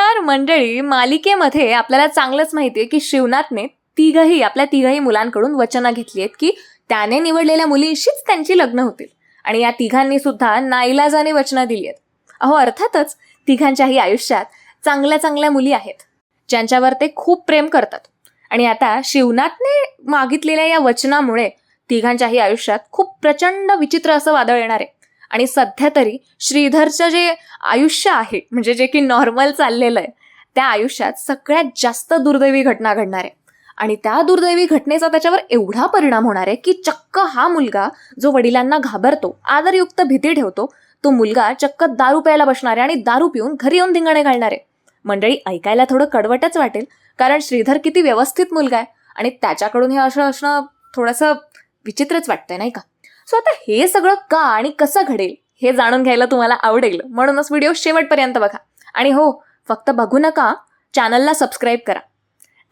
तर मंडळी, मालिकेमध्ये आपल्याला चांगलंच माहितीये की शिवनाथने आपल्या तिघही मुलांकडून वचनं घेतली आहेत की त्याने निवडलेल्या मुलींशीच त्यांची लग्न होतील. आणि या तिघांनी सुद्धा नाईलाजाने वचनं दिली आहेत. अर्थातच तिघांच्याही आयुष्यात चांगल्या चांगल्या मुली आहेत ज्यांच्यावर ते खूप प्रेम करतात. आणि आता शिवनाथने मागितलेल्या या वचनामुळे तिघांच्याही आयुष्यात खूप प्रचंड विचित्र असं वादळ येणार आहे. आणि सध्या तरी श्रीधरचं जे आयुष्य आहे, म्हणजे जे की नॉर्मल चाललेलं आहे, त्या आयुष्यात सगळ्यात जास्त दुर्दैवी घटना घडणार आहे. आणि त्या दुर्दैवी घटनेचा त्याच्यावर एवढा परिणाम होणार आहे की चक्क हा मुलगा जो वडिलांना घाबरतो, आदरयुक्त भीती ठेवतो, तो मुलगा चक्क दारू प्यायला बसणार आहे आणि दारू पिऊन घरी येऊन धिंगाणे घालणार आहे. मंडळी, ऐकायला थोडं कडवटच वाटेल, कारण श्रीधर किती व्यवस्थित मुलगा आहे आणि त्याच्याकडून हे असणं थोडंसं विचित्रच वाटतंय, नाही का? सो आता हे सगळं का आणि कसं घडेल हे जाणून घ्यायला तुम्हाला आवडेल, म्हणूनच व्हिडिओ शेवटपर्यंत बघा. आणि हो, फक्त बघू नका, चॅनलला सबस्क्राईब करा.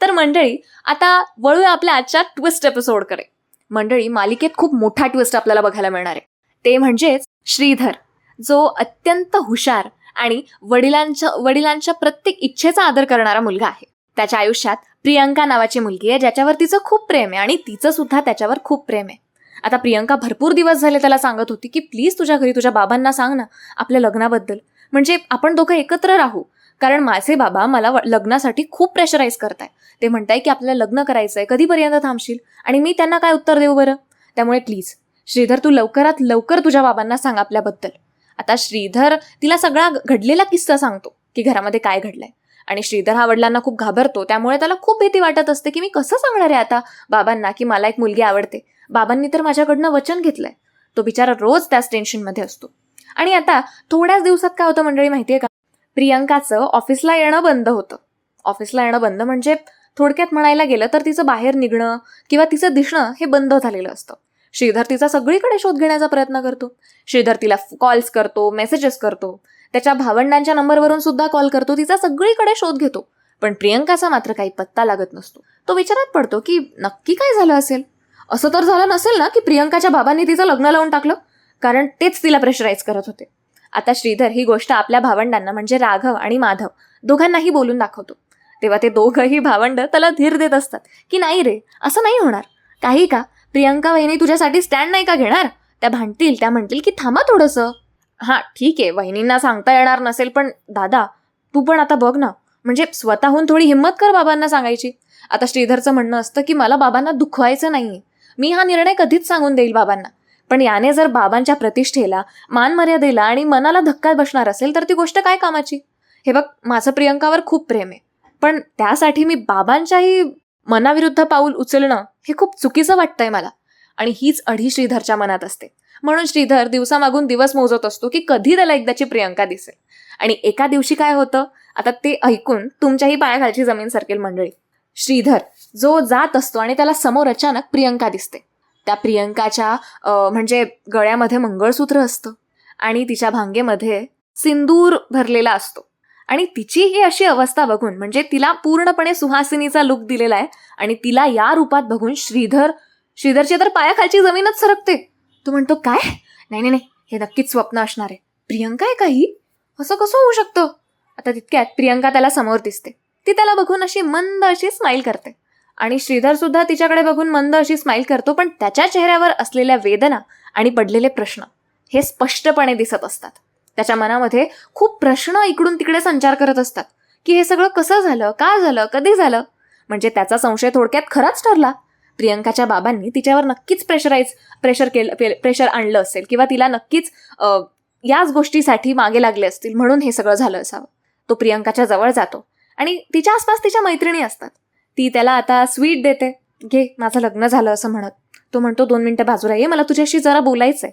तर मंडळी, आता वळूया आपल्या आजच्या ट्विस्ट एपिसोडकडे. मंडळी, मालिकेत खूप मोठा ट्विस्ट आपल्याला बघायला मिळणार आहे. ते म्हणजेच श्रीधर, जो अत्यंत हुशार आणि वडिलांच्या प्रत्येक इच्छेचा आदर करणारा मुलगा आहे. त्याच्या आयुष्यात प्रियंका नावाची मुलगी आहे ज्याच्यावर तिचं खूप प्रेम आहे आणि तिचं सुद्धा त्याच्यावर खूप प्रेम आहे. आता प्रियंका भरपूर दिवस झाले त्याला सांगत होती की प्लीज तुझ्या घरी तुझ्या बाबांना सांग ना आपल्या लग्नाबद्दल, म्हणजे आपण दोघं एकत्र राहू. कारण माझे बाबा मला लग्नासाठी खूप प्रेशराईज करताय. ते म्हणताय की आपल्याला लग्न करायचंय, कधीपर्यंत थांबशील? आणि मी त्यांना काय उत्तर देऊ बरं? त्यामुळे प्लीज श्रीधर, तू लवकरात लवकर तुझ्या बाबांना सांग आपल्याबद्दल. आता श्रीधर तिला सगळा घडलेला किस्सा सांगतो की घरामध्ये काय घडलंय. आणि श्रीधर हा वडिलांना खूप घाबरतो, त्यामुळे त्याला खूप भीती वाटत असते की मी कसं सांगणार आहे आता बाबांना की मला एक मुलगी आवडते. बाबांनी तर माझ्याकडनं वचन घेतलंय. तो बिचारा रोज त्याच टेन्शनमध्ये असतो. आणि आता थोड्याच दिवसात काय होतं मंडळी माहितीये का? प्रियंकाचं ऑफिसला येणं बंद होतं. ऑफिसला येणं बंद म्हणजे थोडक्यात म्हणायला गेलं तर तिचं बाहेर निघणं किंवा तिचं दिसणं हे बंद झालेलं असतं. श्रीधर तिचा सगळीकडे शोध घेण्याचा प्रयत्न करतो. श्रीधर तिला कॉल्स करतो, मेसेजेस करतो, त्याच्या भावंडांच्या नंबरवरून सुद्धा कॉल करतो, तिचा सगळीकडे शोध घेतो. पण प्रियंकाचा मात्र काही पत्ता लागत नसतो. तो विचारात पडतो की नक्की काय झालं असेल. असं तर झालं नसेल ना की प्रियंकाच्या बाबांनी तिचं लग्न लावून टाकलं, कारण तेच तिला प्रेशराईज करत होते. आता श्रीधर ही गोष्ट आपल्या भावंडांना म्हणजे राघव आणि माधव दोघांनाही बोलून दाखवतो. तेव्हा ते दोघंही भावंड त्याला धीर देत असतात की नाही रे, असं नाही होणार. काही का प्रियंका वहिनी तुझ्यासाठी स्टँड नाही का घेणार? त्या भांडतील, त्या म्हणतील की थांबा थोडंसं. हां ठीक आहे, वहिनींना सांगता येणार नसेल, पण दादा तू पण आता बघ ना, म्हणजे स्वतःहून थोडी हिंमत कर बाबांना सांगायची. आता श्रीधरचं म्हणणं असतं की मला बाबांना दुखवायचं नाहीये, मी हा निर्णय कधीच सांगून देईल बाबांना. पण याने जर बाबांच्या प्रतिष्ठेला, मानमर्यादेला आणि मनाला धक्का बसणार असेल तर ती गोष्ट काय कामाची? हे बघ, माझं प्रियंकावर खूप प्रेम आहे, पण त्यासाठी मी बाबांच्याही मनाविरुद्ध पाऊल उचलणं हे खूप चुकीचं वाटतंय मला. आणि हीच अढी श्रीधरच्या मनात असते. म्हणून श्रीधर दिवसामागून दिवस मोजत असतो की कधी त्याला एकदाची प्रियंका दिसेल. आणि एका दिवशी काय होतं, आता ते ऐकून तुमच्याही पायाखालची जमीन सरकेल मंडळी. श्रीधर जो जात असतो आणि त्याला समोर अचानक प्रियंका दिसते. त्या प्रियंकाच्या म्हणजे गळ्यामध्ये मंगळसूत्र असतं आणि तिच्या भांगेमध्ये सिंदूर भरलेला असतो. आणि तिची ही अशी अवस्था बघून, म्हणजे तिला पूर्णपणे सुहासिनीचा लुक दिलेला आहे आणि तिला या रूपात बघून श्रीधरची तर पायाखालची जमीनच सरकते. तो म्हणतो काय, नाही नाही नाही, हे नक्कीच स्वप्न असणार आहे. प्रियंका आहे काही, असं कसं होऊ शकतं? आता तितक्यात प्रियंका त्याला समोर दिसते. ती त्याला बघून अशी मंद अशी स्माईल करते आणि श्रीधर सुद्धा तिच्याकडे बघून मंद अशी स्माईल करतो. पण त्याच्या चेहऱ्यावर असलेल्या वेदना आणि पडलेले प्रश्न हे स्पष्टपणे दिसत असतात. त्याच्या मनामध्ये खूप प्रश्न इकडून तिकडे संचार करत असतात की हे सगळं कसं झालं, का झालं, कधी झालं. म्हणजे त्याचा संशय थोडक्यात खराच ठरला. प्रियंकाच्या बाबांनी तिच्यावर नक्कीच प्रेशर आणलं असेल किंवा तिला नक्कीच याच गोष्टीसाठी मागे लागले असतील, म्हणून हे सगळं झालं असावं. तो प्रियंकाच्या जवळ जातो आणि तिच्या आसपास तिच्या मैत्रिणी असतात. ती त्याला आता स्वीट देते, घे माझं लग्न झालं असं म्हणत. तो म्हणतो 2 मिनिटं बाजूला ये, मला तुझ्याशी जरा बोलायचंय.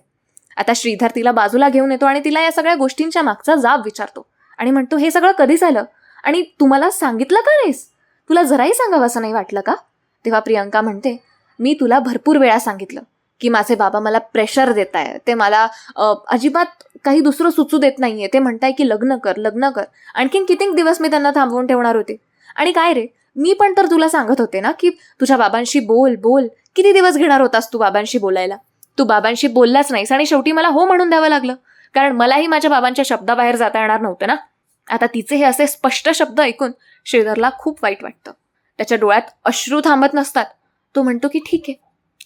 आता श्रीधर तिला बाजूला घेऊन येतो आणि तिला या सगळ्या गोष्टींच्या मागचा जाब विचारतो आणि म्हणतो हे सगळं कधी झालं आणि तू मला सांगितलं का नाहीस? तुला जराही सांगावं असं नाही वाटलं का? तेव्हा प्रियंका म्हणते, मी तुला भरपूर वेळा सांगितलं की माझे बाबा मला प्रेशर देत आहे, ते मला अजिबात काही दुसरं सुचू देत नाहीये. ते म्हणताय की लग्न कर लग्न कर. आणखीन किती दिवस मी त्यांना थांबवून ठेवणार होते? आणि काय रे, मी पण तर तुला सांगत होते ना की तुझ्या बाबांशी बोल बोल. किती दिवस घेणार होतास तू बाबांशी बोलायला? तू बाबांशी बोललाच नाहीस आणि शेवटी मला हो म्हणून द्यावं लागलं, कारण मलाही माझ्या बाबांच्या शब्दाबाहेर जाता येणार नव्हतं ना. आता तिचे हे असे स्पष्ट शब्द ऐकून श्रीधरला खूप वाईट वाटतं. त्याच्या डोळ्यात अश्रू थांबत नसतात. तो म्हणतो की ठीक आहे,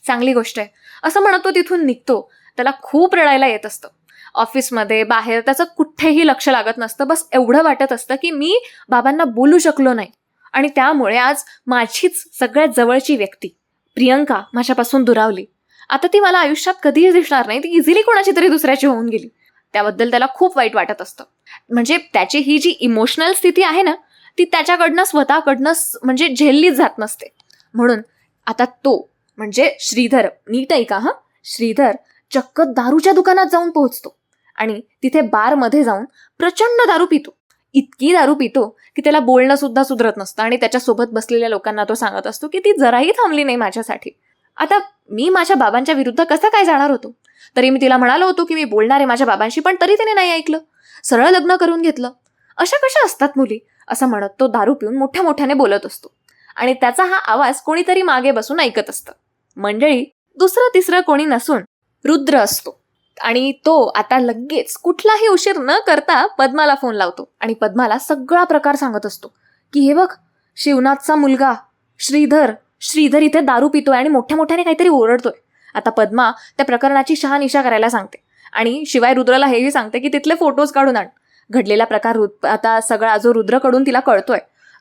चांगली गोष्ट आहे असं म्हणत तो तिथून निघतो. त्याला खूप रडायला येत असतं. ऑफिसमध्ये बाहेर त्याचं कुठेही लक्ष लागत नसतं. बस एवढं वाटत असतं की मी बाबांना बोलू शकलो नाही आणि त्यामुळे आज माझीच सगळ्यात जवळची व्यक्ती प्रियंका माझ्यापासून दुरावली. आता ती मला आयुष्यात कधीही दिसणार नाही. ती इझिली कोणाची तरी दुसऱ्याची होऊन गेली. त्याबद्दल त्याला खूप वाईट वाटत असतं. म्हणजे त्याची ही जी इमोशनल स्थिती आहे ना, ती त्याच्याकडनं स्वतःकडनं म्हणजे झेललीच जात नसते. म्हणून आता तो म्हणजे श्रीधर, नीट ऐका हा, श्रीधर चक्क दारूच्या दुकानात जाऊन पोहोचतो आणि तिथे बारमध्ये जाऊन प्रचंड दारू पितो. इतकी दारू पितो की त्याला बोलणं सुद्धा सुधरत नसतं आणि त्याच्यासोबत बसलेल्या लोकांना तो सांगत असतो की ती जराही थांबली नाही माझ्यासाठी. आता मी माझ्या बाबांच्या विरुद्ध कसं काय जाणार होतो? तरी मी तिला म्हणालो होतो की मी बोलणार आहे माझ्या बाबांशी, पण तरी तिने नाही ऐकलं. सरळ लग्न करून घेतलं. अशा कशा असतात मुली, असं म्हणत तो दारू पिऊन मोठ्या मोठ्याने बोलत असतो आणि त्याचा हा आवाज कोणीतरी मागे बसून ऐकत असतं. मंडळी, दुसरं तिसरं कोणी नसून रुद्र असतो आणि तो आता लगेच कुठलाही उशीर न करता पद्माला फोन लावतो आणि पद्माला सगळा प्रकार सांगत असतो की हे बघ, शिवनाथचा मुलगा श्रीधर इथे दारू पितोय आणि मोठ्या मोठ्याने काहीतरी ओरडतोय. आता पद्मा त्या प्रकरणाची शहानिशा करायला सांगते आणि शिवाय रुद्रला हेही सांगते की तिथले फोटोज काढून आण. घडलेला प्रकार आता सगळा जो रुद्रकडून तिला कळतोय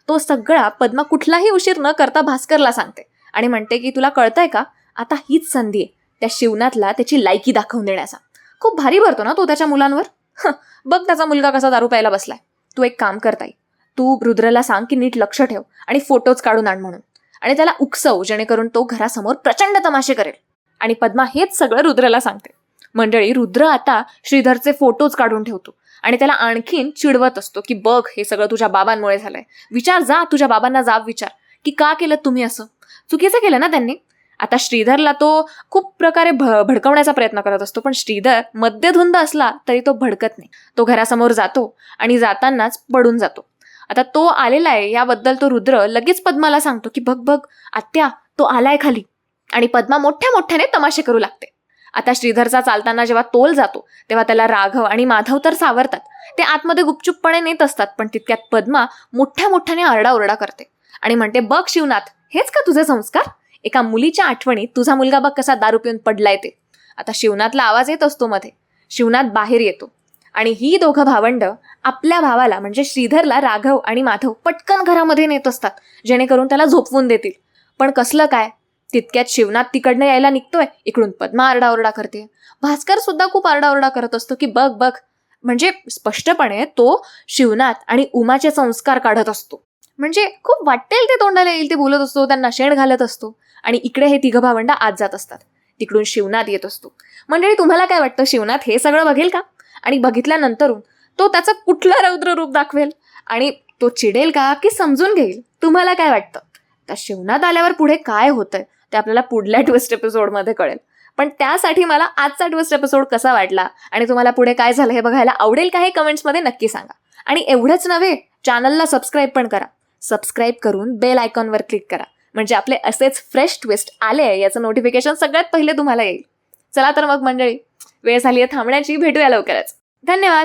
तो सगळा पद्मा कुठलाही उशीर न करता भास्करला सांगते आणि म्हणते की तुला कळतंय का, आता हीच संधी आहे त्या शिवनाथला त्याची लायकी दाखवून देण्याचा. खूप भारी भरतो ना तो त्याच्या मुलांवर. बघ त्याचा मुलगा कसा दारू प्यायला बसलाय. तू एक काम करताय, तू रुद्रला सांग की नीट लक्ष ठेव आणि फोटोज काढून आण म्हणून, आणि त्याला उकसव जेणेकरून तो घरासमोर प्रचंड तमाशे करेल. आणि पद्मा हेच सगळं रुद्रला सांगते. मंडळी, रुद्र आता श्रीधरचे फोटोज काढून ठेवतो आणि त्याला आणखीन चिडवत असतो की बघ, हे सगळं तुझ्या बाबांमुळे झालंय. विचार, जा तुझ्या बाबांना जाब विचार की का केलं तुम्ही असं. चुकीचं केलं ना त्यांनी. आता श्रीधरला तो खूप प्रकारे भडकवण्याचा प्रयत्न करत असतो, पण श्रीधर मद्यधुंद असला तरी तो भडकत नाही. तो घरासमोर जातो आणि जातानाच पडून जातो. आता तो आलेला आहे याबद्दल तो रुद्र लगेच पद्माला सांगतो की बघ बघ आत्या, तो आलाय खाली. आणि पद्मा मोठ्या मोठ्याने तमाशे करू लागते. आता श्रीधरचा चालताना जेव्हा तोल जातो तेव्हा त्याला राघव आणि माधव तर सावरतात. ते आतमध्ये गुपचूपपणे नेत असतात, पण तितक्यात पद्मा मोठ्या मोठ्याने आरडाओरडा करते आणि म्हणते, बघ शिवनाथ, हेच का तुझे संस्कार? एका मुलीच्या आठवणीत तुझा मुलगा बघ कसा दारू पिऊन पडलाय ते. आता शिवनाथला आवाज येत असतो मध्ये. शिवनाथ बाहेर येतो आणि ही दोघं भावंड आपल्या भावाला म्हणजे श्रीधरला राघव आणि माधव पटकन घरामध्ये नेत असतात जेणेकरून त्याला झोपवून देतील. पण कसलं काय, तितक्यात शिवनाथ तिकडनं यायला निघतोय. इकडून पद्मा आरडाओरडा करते. भास्कर सुद्धा खूप आरडाओरडा करत असतो की बघ बघ. म्हणजे स्पष्टपणे तो शिवनाथ आणि उमाचे संस्कार काढत असतो. म्हणजे खूप वाटेल ते तोंडाला येईल ते बोलत असतो, त्यांना शेण घालत असतो. आणि इकडे हे तिघं भावंड आत जात असतात. तिकडून शिवनाथ येत असतो. मंडळी, तुम्हाला काय वाटतं, शिवनाथ हे सगळं बघेल का? आणि बघितल्यानंतरून तो त्याचं कुठलं रौद्र रूप दाखवेल आणि तो चिडेल का की समजून घेईल? तुम्हाला काय वाटतं? त्या शिवनाथ आल्यावर पुढे काय होतंय ते आपल्याला पुढल्या ट्विस्ट एपिसोडमध्ये कळेल. पण त्यासाठी मला आजचा ट्विस्ट एपिसोड कसा वाटला आणि तुम्हाला पुढे काय झालं हे बघायला आवडेल का हे कमेंट्समध्ये नक्की सांगा. आणि एवढंच नव्हे, चॅनलला सबस्क्राईब पण करा. सबस्क्राईब करून बेल आयकॉनवर क्लिक करा म्हणजे आपले असेच फ्रेश ट्विस्ट आले याचं नोटिफिकेशन सगळ्यात पहिले तुम्हाला येईल. चला तर मग मंडळी, वेळ झाली आहे थांबण्याची. भेटूया लवकरच. धन्यवाद.